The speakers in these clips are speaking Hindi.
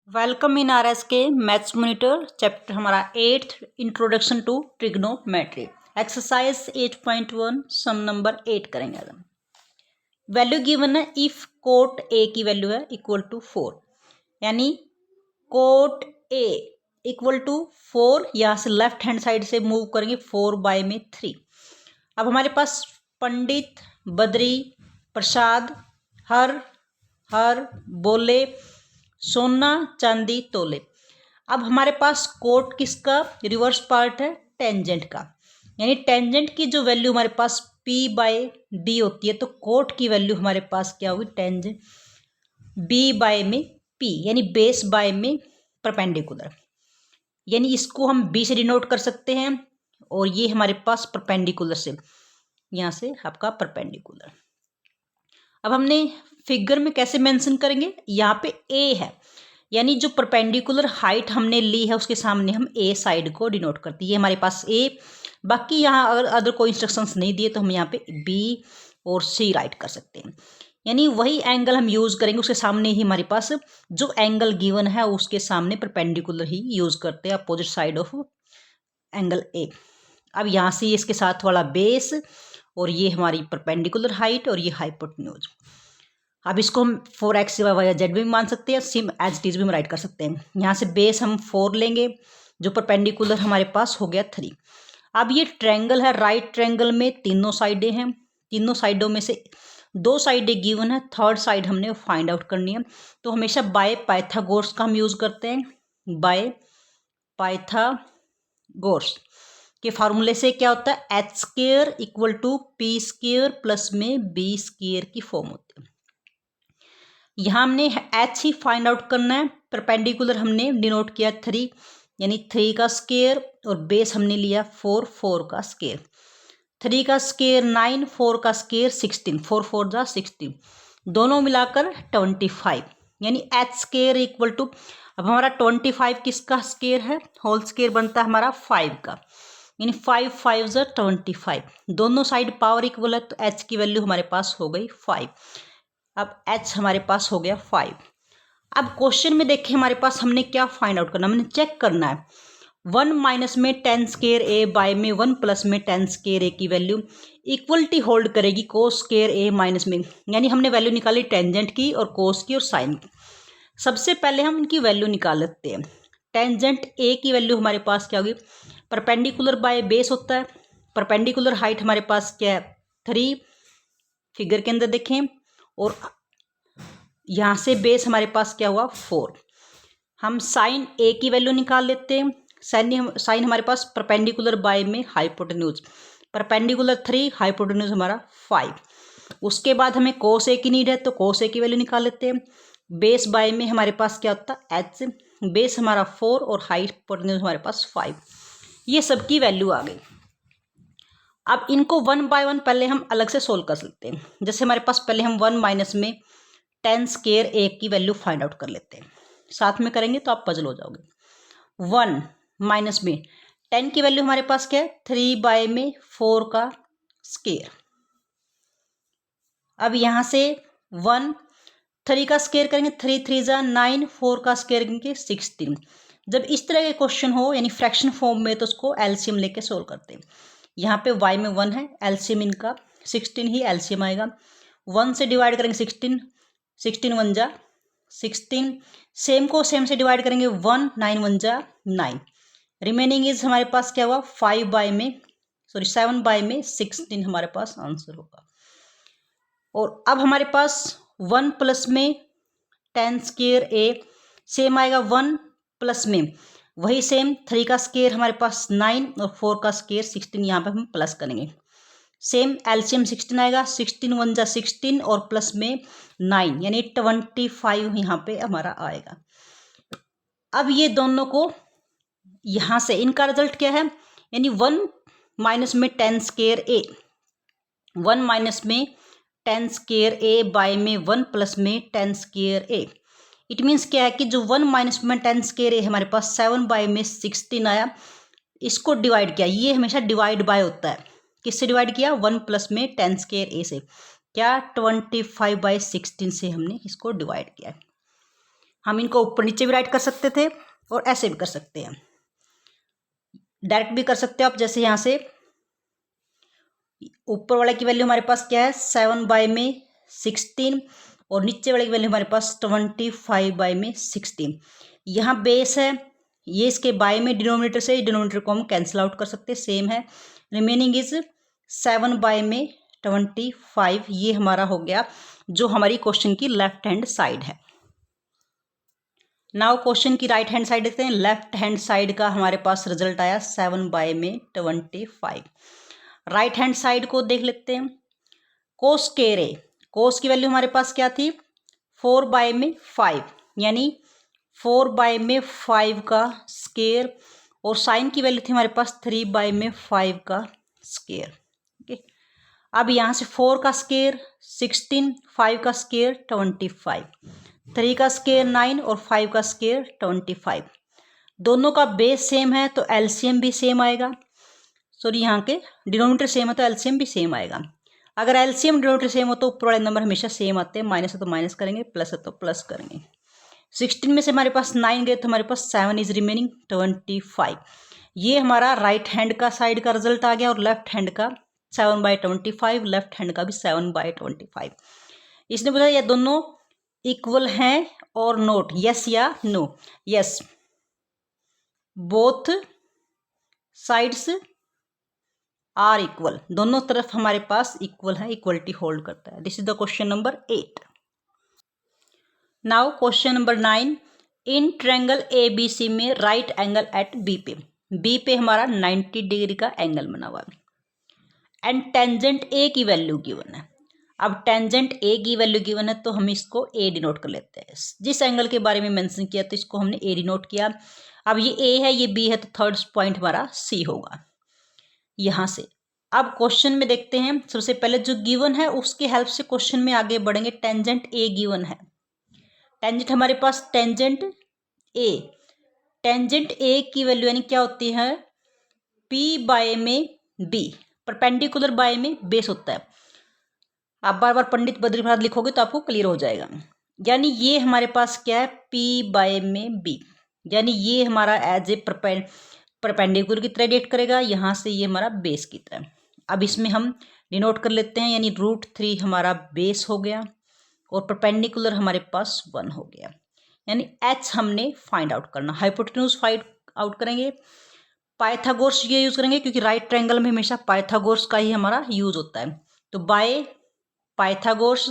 Welcome in R S K maths monitor chapter हमारा 8th introduction to trigonometry exercise 8.1 sum number 8 करेंगे आज हम। वैल्यू गिवन है इफ कोट ए की वैल्यू है इक्वल टू 4, यानी कोट ए इक्वल टू 4, यहाँ से लेफ्ट हैंड साइड से मूव करेंगे 4 में 3। अब हमारे पास पंडित, बद्री, प्रसाद, हर बोले, सोना चांदी तोले। अब हमारे पास कोट किसका रिवर्स पार्ट है? टेंजेंट का, यानी टेंजेंट की जो वैल्यू हमारे पास P/D होती है, तो कोट की वैल्यू हमारे पास क्या होगी? टेंजेंट B/ में P, यानी बेस बाय में परपेंडिकुलर, यानी इसको हम B से डिनोट कर सकते हैं और ये हमारे पास परपेंडिकुलर से, यहाँ से आपका परपेंडिकुलर। अब हमने फिगर में कैसे मेंशन करेंगे? यहाँ पे A है, यानी जो परपेंडिकुलर हाइट हमने ली है उसके सामने हम A साइड को डिनोट करते हैं। ये हमारे पास A, बाकी यहाँ अगर अदर कोई इंस्ट्रक्शंस नहीं दिए तो हम यहाँ पे B और C राइट कर सकते हैं, यानी वही एंगल हम यूज करेंगे उसके सामने ही। हमारे पास जो एंगल गिवन है उसके सामने परपेंडिकुलर ही यूज करते हैं, opposite side of angle A। अब यहाँ से इसके साथ वाला बेस और ये हमारी परपेंडिकुलर हाइट और ये हाइपोटेन्यूज। अब इसको हम 4x y z भी मान सकते हैं, सिम एज इट इज भी हम राइट कर सकते हैं। यहाँ से बेस हम 4 लेंगे, जो परपेंडिकुलर हमारे पास हो गया 3। अब ये ट्रायंगल है, राइट ट्रायंगल में तीनों साइडें हैं, तीनों साइडों में से 2 साइडें गिवन है, थर्ड साइड हमने फाइंड आउट करनी है। तो हमेशा बाय पाइथागोरस का हम यूज करते हैं, बाय पाइथागोरस के फार्मूले से क्या होता है? h² equal to p² plus में b² की फॉर्म होती है। यहाँ हमने h ही फाइंड आउट करना है, परपेंडिकुलर हमने डिनोट किया 3, यानी 3 का स्क्वायर और बेस हमने लिया 4, 4 का स्क्वायर, 3 का स्क्वायर 9, 4 का स्क्वायर 16, 4 4 जा 16, दोनों मिलाकर 25, यानी h² इक्वल टू, अब हमारा 25 किसका स्क्वायर है? होल स्क्वायर बनता है हमारा 5 का, यानी 5 5 जा 25, दोनों साइड पावर इक्वल है तो h की वैल्यू हमारे पास हो गई 5। अब h हमारे पास हो गया 5। अब क्वेश्चन में देखें हमारे पास हमने क्या फाइंड आउट करना है? हमने चेक करना है 1 माइनस में 10² a बाय में 1 प्लस में 10² a की वैल्यू इक्वलिटी होल्ड करेगी cos² a माइनस में, यानी हमने वैल्यू निकाली टेंजेंट की और कोस की और साइन की। सबसे पहले हम इनकी वैल्यू निकाल लेते हैं। टेंजेंट a की वैल्यू हमारे पास क्या होगी? परपेंडिकुलर बाय बेस होता है, परपेंडिकुलर हाइट हमारे पास क्या है? 3, फिगर के अंदर देखें, और यहाँ से बेस हमारे पास क्या हुआ? 4। हम साइन ए की वैल्यू निकाल लेते हैं। साइन हमारे पास परपेंडिकुलर बाय में हाइपोटेन्यूज, परपेंडिकुलर 3, हाइपोटेन्यूज हमारा 5। उसके बाद हमें कोस ए की नीड है तो कोस ए की वैल्यू निकाल लेते हैं। बेस बाय में हमारे पास क्या होता है? एच, बेस हमारा 4 और हाइपोटेन्यूज हमारे पास 5। ये सबकी वैल्यू आ गई। अब इनको 1 बाय 1 पहले हम अलग से सोल्व कर सकते हैं। जैसे हमारे पास पहले हम 1 माइनस में 10² a की वैल्यू फाइंड आउट कर लेते हैं, साथ में करेंगे तो आप पजल हो जाओगे। 1 माइनस में 10 की वैल्यू हमारे पास क्या है? 3 बाय में 4 का स्क्वायर। अब यहाँ से 1, 3 का स्क्वायर करेंगे, 3 3 जा 9, 4 का स्क्वायर करेंगे 16। जब इस तरह के क्वेश्चन हो यानी फ्रैक्शन फॉर्म में तो उसको एलसीएम लेके सोल्व करते हैं। यहाँ पे y में 1 है, एलसीएम इनका 16 ही एलसीएम आएगा। 1 से डिवाइड करेंगे 16, 16 1 जा 16, सेम को सेम से डिवाइड करेंगे 1, 9 1 जा 9, रिमेनिंग इज हमारे पास क्या हुआ? 7 बाय में 16 हमारे पास आंसर होगा। और अब हमारे पास 1 प्लस में 10² a सेम आएगा, 1 प्लस में वही सेम 3 का स्क्वायर हमारे पास 9 और 4 का स्क्वायर 16, यहाँ पे हम प्लस करेंगे। सेम एलसीएम 16 आएगा, 16 1 जा 16 और प्लस में 9, यानी 25 यहाँ पे हमारा आएगा। अब ये दोनों को यहाँ से इनका रिजल्ट क्या है? यानी 1 माइनस में 10² a, 1 माइनस में 10² a बाय में 1 प्लस में 10² a। इट मीन्स क्या है कि जो 1 माइनस में 10² a हमारे पास 7 बाय में 16 आया, इसको डिवाइड किया। ये हमेशा डिवाइड बाय होता है, किससे डिवाइड किया? 1 प्लस में 10² a से, क्या? 25 बाय 16 से हमने इसको डिवाइड किया। हम इनको ऊपर नीचे भी राइट कर सकते थे और ऐसे भी कर सकते हैं, डायरेक्ट भी कर सकते हो आप। जैसे यहाँ से ऊपर वाले की वैल्यू हमारे पास क्या है 7/16 और नीचे वाले की वैल्यू हमारे पास 25/16। यहाँ बेस है, ये इसके बाय में डिनोमिनेटर से डिनोमिनेटर को हम कैंसिल आउट कर सकते हैं, सेम है। Remaining is 7/25। ये हमारा हो गया जो हमारी क्वेश्चन की लेफ्ट हैंड साइड है। नाउ क्वेश्चन की राइट हैंड साइड देखते हैं। लेफ्ट हैंड साइड का हमारे पास रिजल्ट आया 7/25। राइट हैंड साइड को देख लेते हैं। कोस स्क्वायर ए, कोस की वैल्यू हमारे पास क्या थी 4/5, यानी 4/5 का स्क्वायर, और साइन की वैल्यू थी हमारे पास 3/5 का स्क्वायर। ओके, अब यहाँ से 4 का स्क्वायर 16, 5 का स्क्वायर 25, 3 का स्क्वायर 9 और 5 का स्क्वायर 25। दोनों का बेस सेम है तो एलसीएम भी सेम आएगा। सॉरी, यहाँ के डिनोमिनेटर सेम है तो एलसीएम भी सेम आएगा। अगर एलसीएम डिनोमिनेटर सेम हो तो ऊपर वाले नंबर हमेशा सेम आते हैं, माइनस है तो माइनस करेंगे, प्लस है तो प्लस करेंगे। 16 में से हमारे पास 9 गए तो हमारे पास 7 इज रिमेनिंग 25। ये हमारा राइट हैंड का साइड का रिजल्ट आ गया, और लेफ्ट हैंड का 7/25, लेफ्ट हैंड का भी 7/25। इसने बोला ये दोनों इक्वल हैं और नोट, यस या no. Yes, both sides are equal, दोनों तरफ हमारे पास इक्वल है, इक्वलिटी होल्ड करता है। This is the question number 8। Now question number 9। In triangle ABC में राइट एंगल एट बी पे हमारा 90 डिग्री का एंगल बना हुआ है, एंड टेंजेंट ए की वैल्यू गिवन है। अब टेंजेंट ए की वैल्यू गिवन है तो हम इसको ए डिनोट कर लेते हैं। जिस एंगल के बारे में मेंशन किया तो इसको हमने ए डिनोट किया। अब ये ए है, ये बी है, तो थर्ड पॉइंट हमारा सी होगा यहाँ से। अब क्वेश्चन में देखते हैं, सबसे पहले जो गिवन है उसके हेल्प से क्वेश्चन में आगे बढ़ेंगे। टेंजेंट ए गिवन है, टेंजेंट हमारे पास टेंजेंट ए, टेंजेंट ए की वैल्यू यानी क्या होती है पी बाय में बी, परपेंडिकुलर बाय में बेस होता है। आप बार बार पंडित बद्री प्रसाद लिखोगे तो आपको क्लियर हो जाएगा। यानी ये हमारे पास क्या है पी बाय में बी, यानी ये हमारा एज ए परपेंडिकुलर की तरह डेट करेगा, यहाँ से ये हमारा बेस की तरह। अब इसमें हम डिनोट कर लेते हैं, यानी √3 हमारा बेस हो गया और परपेंडिकुलर हमारे पास 1 हो गया। यानी एच हमने फाइंड आउट करना, हाइपोटेन्यूज फाइंड आउट करेंगे। पाइथागोरस ये यूज करेंगे क्योंकि राइट ट्रायंगल में हमेशा पाइथागोरस का ही हमारा यूज होता है। तो by Pythagoras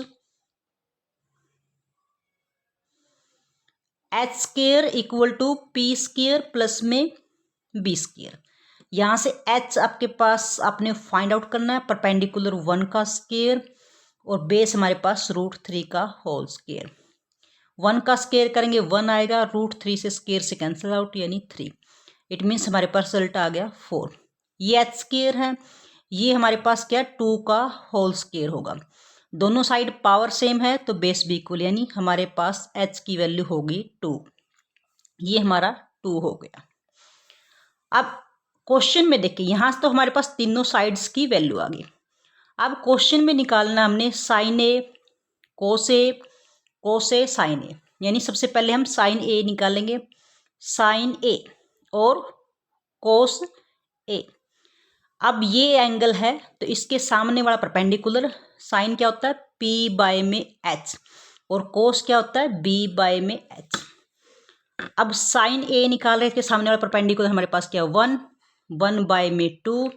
H square equal to P square plus में बी स्क्वायर। यहाँ से एच आपके पास आपने फाइंड आउट करना है, परपेंडिकुलर 1 का स्क्वायर और बेस हमारे पास √3 का होल स्क्वायर। 1 का स्क्वायर करेंगे 1 आएगा, √3 से स्क्वायर से कैंसिल आउट यानी 3। इट मीन्स हमारे पास रिजल्ट आ गया 4। ये एच स्क्वायर है, ये हमारे पास क्या 2 का होल स्क्वायर होगा। दोनों साइड पावर सेम है तो बेस भी इक्वल, यानी हमारे पास एच की वैल्यू होगी 2। ये हमारा 2 हो गया। अब क्वेश्चन में देखिए, यहाँ से तो हमारे पास तीनों साइड्स की वैल्यू आ गई। अब क्वेश्चन में निकालना हमने साइन ए, कोस ए, साइन ए। यानी सबसे पहले हम साइन ए निकालेंगे, साइन ए और कोस ए। अब ये एंगल है तो इसके सामने वाला परपेंडिकुलर, साइन क्या होता है पी बाय में एच और कोस क्या होता है बी बाय में एच। अब साइन ए निकाल रहे हैं, इसके सामने वाला परपेंडिकुलर हमारे पास क्या 1 बाय में 2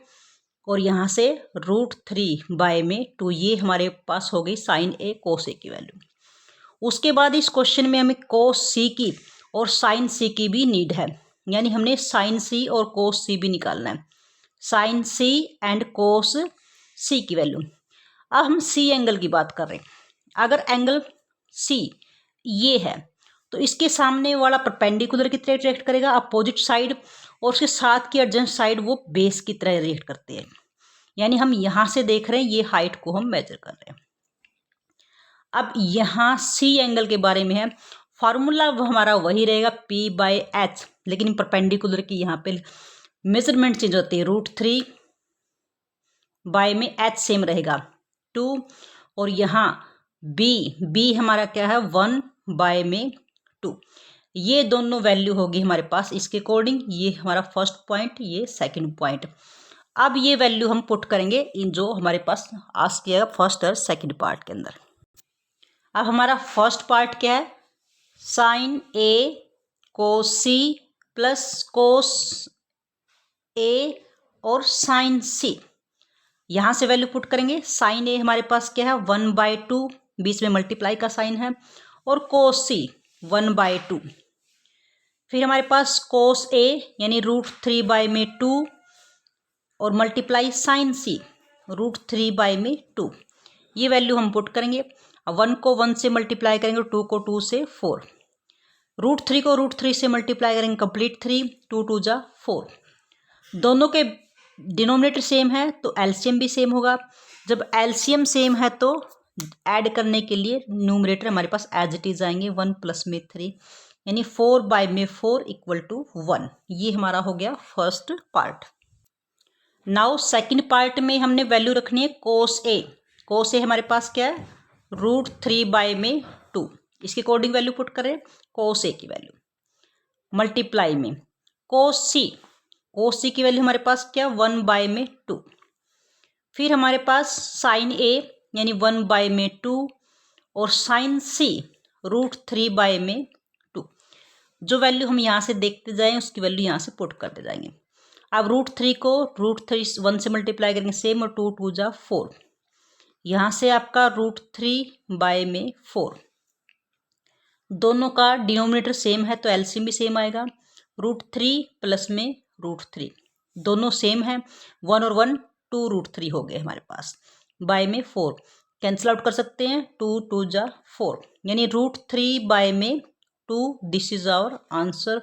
और यहाँ से √3 बाय में 2। ये हमारे पास हो गई साइन ए कोस ए की वैल्यू। उसके बाद इस क्वेश्चन में हमें कोस सी की और साइन सी की भी नीड है, यानी हमने साइन सी और कोस सी भी निकालना है, साइन सी एंड कोस सी की वैल्यू। अब हम सी एंगल की बात कर रहे हैं। अगर एंगल सी ये है तो इसके सामने वाला परपेंडिकुलर की तरह रिएक्ट करेगा अपोजिट साइड, और उसके साथ की एडजेंट साइड वो बेस की तरह रिएक्ट करते हैं। यानी हम यहाँ से देख रहे हैं, ये हाइट को हम मेजर कर रहे हैं। अब यहाँ सी एंगल के बारे में है, फार्मूला वो हमारा वही रहेगा पी बाय एच, लेकिन परपेंडिकुलर की यहाँ पे मेजरमेंट चेंज होती है। √3 बाय में एच सेम रहेगा 2, और यहाँ बी हमारा क्या है 1 बाय में 2। ये दोनों वैल्यू होगी हमारे पास इसके अकॉर्डिंग। ये हमारा फर्स्ट पॉइंट, ये सेकंड पॉइंट। अब ये वैल्यू हम पुट करेंगे इन जो हमारे पास आस्क किया फर्स्ट और सेकंड पार्ट के अंदर। अब हमारा फर्स्ट पार्ट क्या है, साइन ए कोस सी प्लस कोस ए और साइन सी। यहाँ से वैल्यू पुट करेंगे। साइन ए हमारे पास क्या है 1/2, बीच में मल्टीप्लाई का साइन है, और कोस सी 1/2। फिर हमारे पास कोस ए यानी √3/2 और मल्टीप्लाई साइन सी √3/2। ये वैल्यू हम पुट करेंगे। 1 को 1 से मल्टीप्लाई करेंगे, 2 को 2 से 4, √3 को √3 से मल्टीप्लाई करेंगे कंप्लीट 3, 2 2 जा 4। दोनों के डिनोमिनेटर सेम है तो एलसीएम भी सेम होगा। जब एलसीएम सेम है तो ऐड करने के लिए न्यूमरेटर हमारे पास एज इट इज आएंगे, 1 प्लस में 3 यानी 4/4 = 1। ये हमारा हो गया first part. Now second part में हमने वैल्यू रखनी है कोस ए। कोस ए हमारे पास क्या है √3/2। इसके अकॉर्डिंग वैल्यू पुट करें कोस ए की वैल्यू, मल्टीप्लाई में कोस सी। कोस सी की वैल्यू हमारे पास क्या 1/2। फिर हमारे पास साइन ए यानी 1/2 और साइन सी √3/2। जो वैल्यू हम यहाँ से देखते जाएं उसकी वैल्यू यहाँ से पुट करते जाएंगे। अब √3 को √3 1 से मल्टीप्लाई करेंगे सेम, और 2 2 जा 4। यहाँ से आपका √3/4। दोनों का डिनोमिनेटर सेम है तो एलसीएम भी सेम आएगा। √3 प्लस में √3 दोनों सेम है, 1 और 1 2 √3 हो गए हमारे पास, बाय में 4 कैंसिल आउट कर सकते हैं, 2 2 जा 4 यानी √3/2। This is our answer.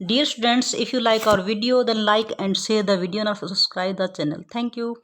Dear students, if you like our video then like and share the video and also subscribe the channel. Thank you.